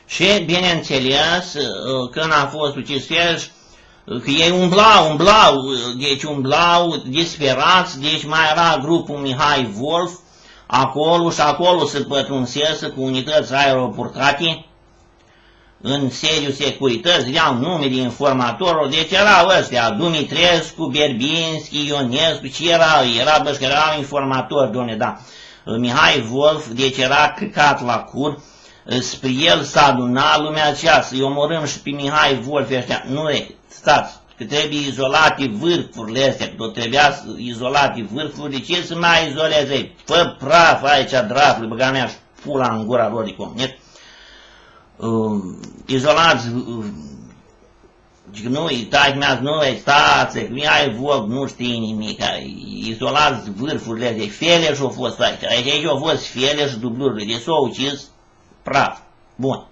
Și, bineînțeles, când a fost ucis Feleș, că ei umblau disperați, deci mai era grupul Mihai Wolf acolo și acolo se pătrunsese cu unități aeroportate în sediul securității, iau nume de informatorilor, deci erau ăstea, Dumitrescu, Berbinski, Ionescu, și erau informatori, doamne, da. Mihai Wolf, deci era căcat la cur, spre el s-a adunat lumea aceea, să-i omorâm și pe Mihai Wolf ăștia. Nu, stați, că trebuie izolate vârfurile astea, că tot trebuia izolate vârfurile, de ce să mai izoleze? Fă praf aici, dracului, băga mea și pula în gura lor de comunist. Izolați, nu, taci-mea, nu, stați, că Mihai Wolf nu știe nimic, izolați vârfurile astea, Feleș a fost aici, aici a fost Feleș și dublurile, de s-au ucis praf. Bun.